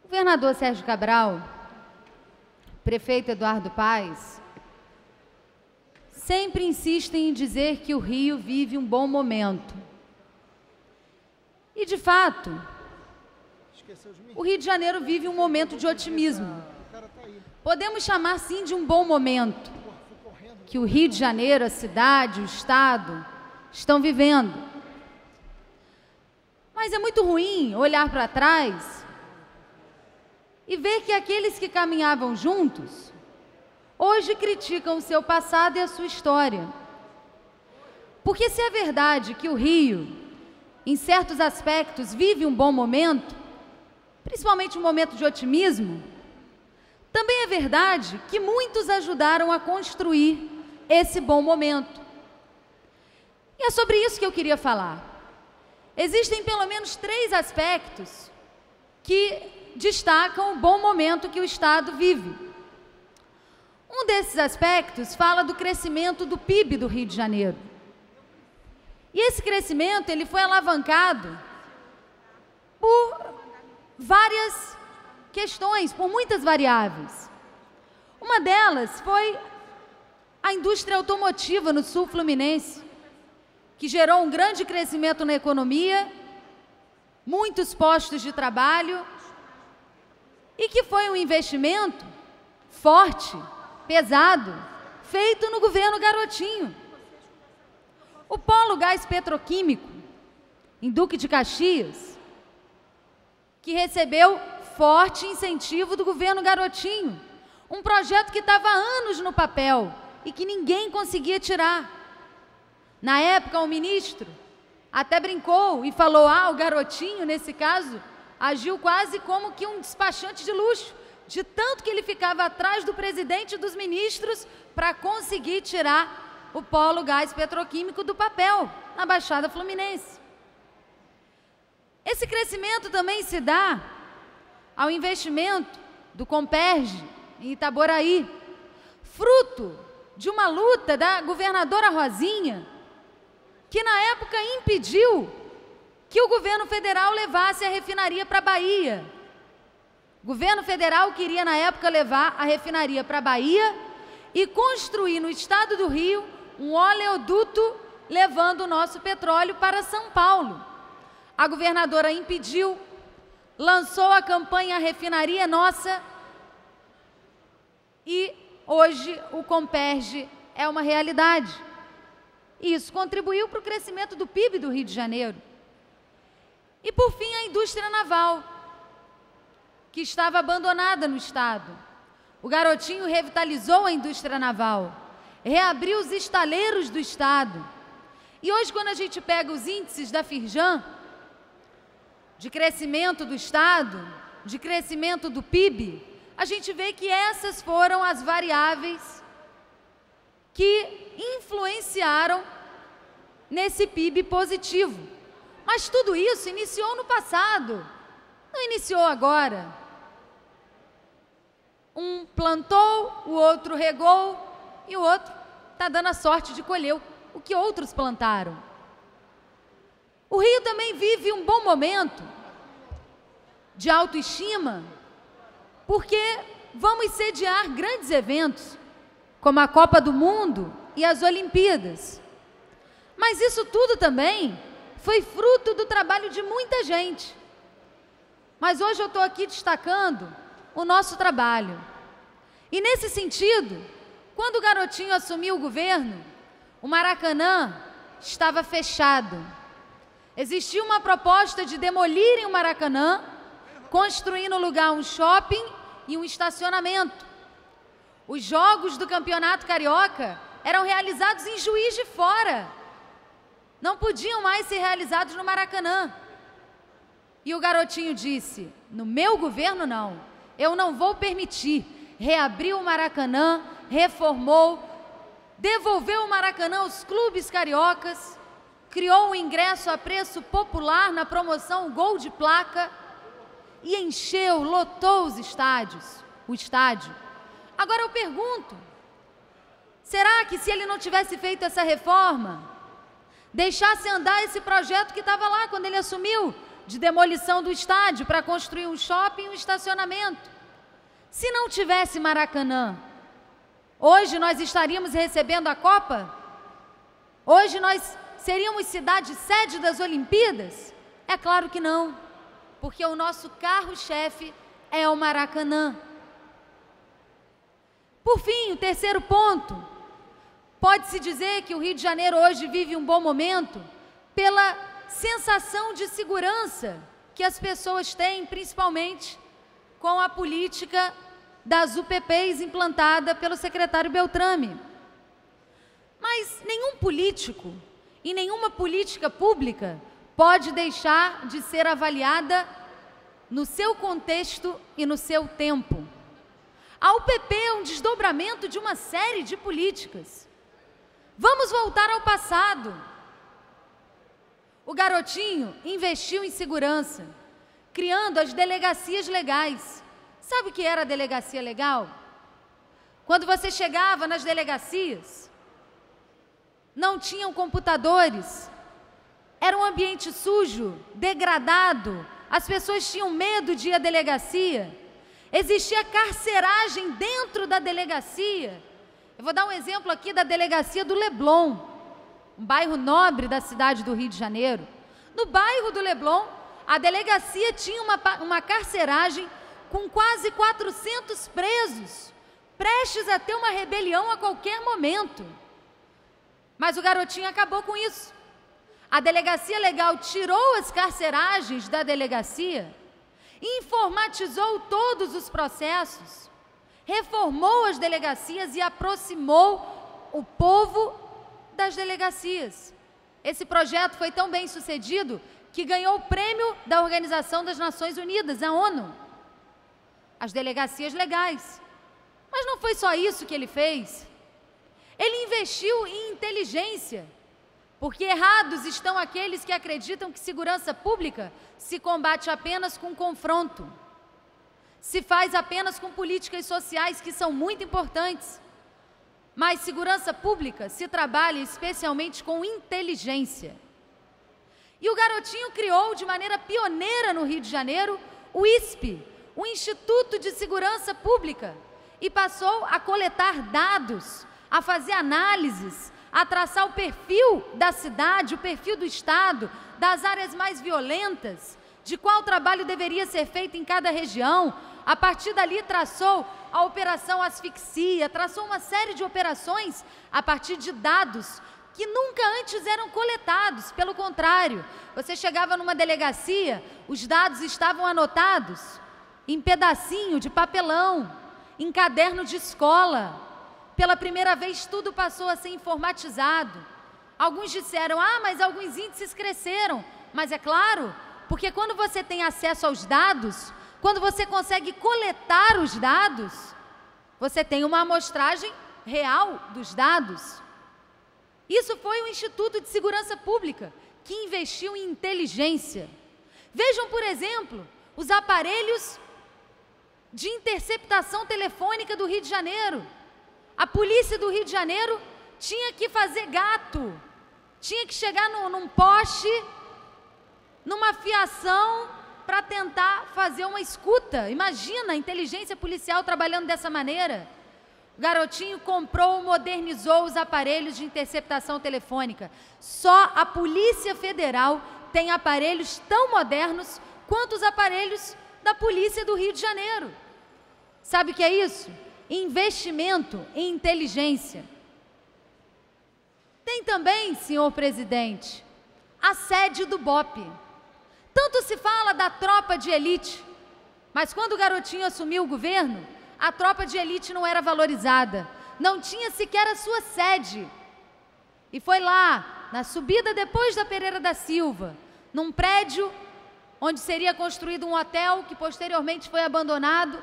Governador Sérgio Cabral, prefeito Eduardo Paes, sempre insistem em dizer que o Rio vive um bom momento. E, de fato, o Rio de Janeiro vive um momento de otimismo. Podemos chamar, sim, de um bom momento que o Rio de Janeiro, a cidade, o Estado, estão vivendo. Mas é muito ruim olhar para trás e ver que aqueles que caminhavam juntos hoje criticam o seu passado e a sua história. Porque se é verdade que o Rio, em certos aspectos, vive um bom momento, principalmente um momento de otimismo, também é verdade que muitos ajudaram a construir esse bom momento. E é sobre isso que eu queria falar. Existem pelo menos 3 aspectos que destacam o bom momento que o Estado vive. Um desses aspectos fala do crescimento do PIB do Rio de Janeiro. E esse crescimento ele foi alavancado por várias questões, por muitas variáveis. Uma delas foi a indústria automotiva no sul fluminense, que gerou um grande crescimento na economia, muitos postos de trabalho, e que foi um investimento forte, pesado, feito no governo Garotinho. O Polo Gás Petroquímico, em Duque de Caxias, que recebeu forte incentivo do governo Garotinho, um projeto que estava há anos no papel e que ninguém conseguia tirar. Na época, o ministro até brincou e falou: o Garotinho, nesse caso, agiu quase como que um despachante de luxo, de tanto que ele ficava atrás do presidente e dos ministros para conseguir tirar o Polo Gás Petroquímico do papel, na Baixada Fluminense. Esse crescimento também se dá ao investimento do Comperj em Itaboraí, fruto de uma luta da governadora Rosinha, que na época impediu que o governo federal levasse a refinaria para a Bahia. O governo federal queria, na época, levar a refinaria para a Bahia e construir no estado do Rio um oleoduto levando o nosso petróleo para São Paulo. A governadora impediu, lançou a campanha Refinaria Nossa e hoje o Comperj é uma realidade. Isso contribuiu para o crescimento do PIB do Rio de Janeiro. E, por fim, a indústria naval, que estava abandonada no Estado. O Garotinho revitalizou a indústria naval, reabriu os estaleiros do Estado. E hoje, quando a gente pega os índices da Firjan, de crescimento do Estado, de crescimento do PIB, a gente vê que essas foram as variáveis que influenciaram nesse PIB positivo. Mas tudo isso iniciou no passado, não iniciou agora. Um plantou, o outro regou e o outro está dando a sorte de colher o que outros plantaram. O Rio também vive um bom momento de autoestima, porque vamos sediar grandes eventos, como a Copa do Mundo e as Olimpíadas. Mas isso tudo também foi fruto do trabalho de muita gente. Mas hoje eu estou aqui destacando o nosso trabalho. E nesse sentido, quando o Garotinho assumiu o governo, o Maracanã estava fechado. Existia uma proposta de demolirem o Maracanã, construir no lugar um shopping e um estacionamento. Os jogos do Campeonato Carioca eram realizados em Juiz de Fora. Não podiam mais ser realizados no Maracanã. E o Garotinho disse: no meu governo não, eu não vou permitir. Reabriu o Maracanã, reformou, devolveu o Maracanã aos clubes cariocas, criou um ingresso a preço popular na promoção Gol de Placa e encheu, lotou os estádios, o estádio. Agora eu pergunto, será que se ele não tivesse feito essa reforma, deixasse andar esse projeto que estava lá quando ele assumiu, de demolição do estádio para construir um shopping e um estacionamento. Se não tivesse Maracanã, hoje nós estaríamos recebendo a Copa? Hoje nós seríamos cidade sede das Olimpíadas? É claro que não, porque o nosso carro-chefe é o Maracanã. Por fim, o terceiro ponto, pode-se dizer que o Rio de Janeiro hoje vive um bom momento pela sensação de segurança que as pessoas têm, principalmente com a política das UPPs implantada pelo secretário Beltrame. Mas nenhum político e nenhuma política pública pode deixar de ser avaliada no seu contexto e no seu tempo. A UPP é um desdobramento de uma série de políticas. Vamos voltar ao passado. O Garotinho investiu em segurança, criando as delegacias legais. Sabe o que era a delegacia legal? Quando você chegava nas delegacias, não tinham computadores, era um ambiente sujo, degradado, as pessoas tinham medo de ir à delegacia, existia carceragem dentro da delegacia. Eu vou dar um exemplo aqui da delegacia do Leblon, um bairro nobre da cidade do Rio de Janeiro. No bairro do Leblon, a delegacia tinha uma carceragem com quase 400 presos, prestes a ter uma rebelião a qualquer momento. Mas o Garotinho acabou com isso. A delegacia legal tirou as carceragens da delegacia, informatizou todos os processos, reformou as delegacias e aproximou o povo das delegacias. Esse projeto foi tão bem sucedido que ganhou o prêmio da Organização das Nações Unidas, a ONU. As delegacias legais. Mas não foi só isso que ele fez. Ele investiu em inteligência, porque errados estão aqueles que acreditam que segurança pública se combate apenas com confronto, se faz apenas com políticas sociais que são muito importantes, mas segurança pública se trabalha especialmente com inteligência. E o Garotinho criou de maneira pioneira no Rio de Janeiro o ISP, o Instituto de Segurança Pública, e passou a coletar dados, a fazer análises, a traçar o perfil da cidade, o perfil do Estado, das áreas mais violentas, de qual trabalho deveria ser feito em cada região. A partir dali traçou a Operação Asfixia, traçou uma série de operações a partir de dados que nunca antes eram coletados. Pelo contrário, você chegava numa delegacia, os dados estavam anotados em pedacinho de papelão, em caderno de escola. Pela primeira vez tudo passou a ser informatizado. Alguns disseram, mas alguns índices cresceram. Mas é claro, porque quando você tem acesso aos dados, quando você consegue coletar os dados, você tem uma amostragem real dos dados. Isso foi o Instituto de Segurança Pública, que investiu em inteligência. Vejam, por exemplo, os aparelhos de interceptação telefônica do Rio de Janeiro. A polícia do Rio de Janeiro tinha que fazer gato, tinha que chegar num poste, numa fiação, para tentar fazer uma escuta. Imagina a inteligência policial trabalhando dessa maneira. O Garotinho comprou, modernizou os aparelhos de interceptação telefônica. Só a Polícia Federal tem aparelhos tão modernos quanto os aparelhos da Polícia do Rio de Janeiro. Sabe o que é isso? Investimento em inteligência. Tem também, senhor presidente, a sede do BOPE. Tanto se fala da tropa de elite, mas quando o Garotinho assumiu o governo, a tropa de elite não era valorizada, não tinha sequer a sua sede. E foi lá, na subida depois da Pereira da Silva, num prédio onde seria construído um hotel que posteriormente foi abandonado,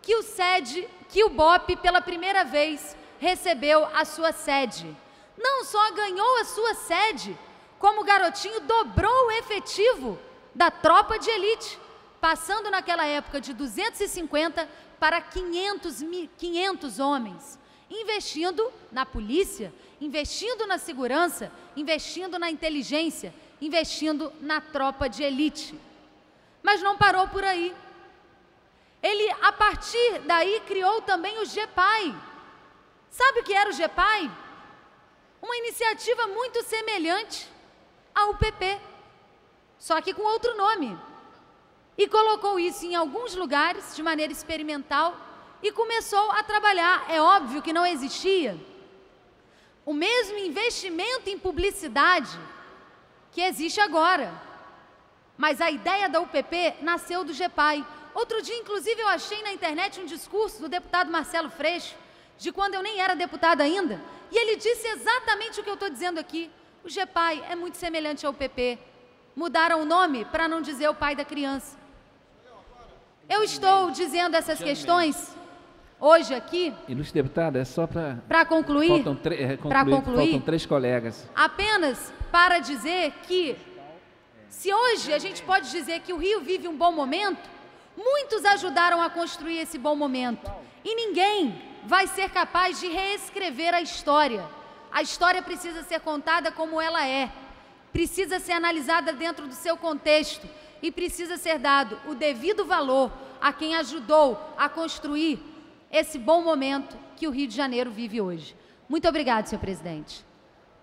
que o BOPE pela primeira vez recebeu a sua sede. Não só ganhou a sua sede, como o Garotinho dobrou o efetivo da tropa de elite, passando naquela época de 250 para 500 homens, investindo na polícia, investindo na segurança, investindo na inteligência, investindo na tropa de elite. Mas não parou por aí. Ele, a partir daí, criou também o GEPAI. Sabe o que era o GEPAI? Uma iniciativa muito semelhante ao UPP, só que com outro nome. E colocou isso em alguns lugares, de maneira experimental, e começou a trabalhar. É óbvio que não existia o mesmo investimento em publicidade que existe agora. Mas a ideia da UPP nasceu do GEPAI. Outro dia, inclusive, eu achei na internet um discurso do deputado Marcelo Freixo, de quando eu nem era deputada ainda, e ele disse exatamente o que eu estou dizendo aqui. O GEPAI é muito semelhante ao UPP. Mudaram o nome para não dizer o pai da criança. Eu estou dizendo essas questões hoje aqui. Ilustre deputada, é só para concluir. Faltam 3 colegas. Apenas para dizer que, se hoje a gente pode dizer que o Rio vive um bom momento, muitos ajudaram a construir esse bom momento. E ninguém vai ser capaz de reescrever a história. A história precisa ser contada como ela é. Precisa ser analisada dentro do seu contexto. E precisa ser dado o devido valor a quem ajudou a construir esse bom momento que o Rio de Janeiro vive hoje. Muito obrigada, senhor presidente.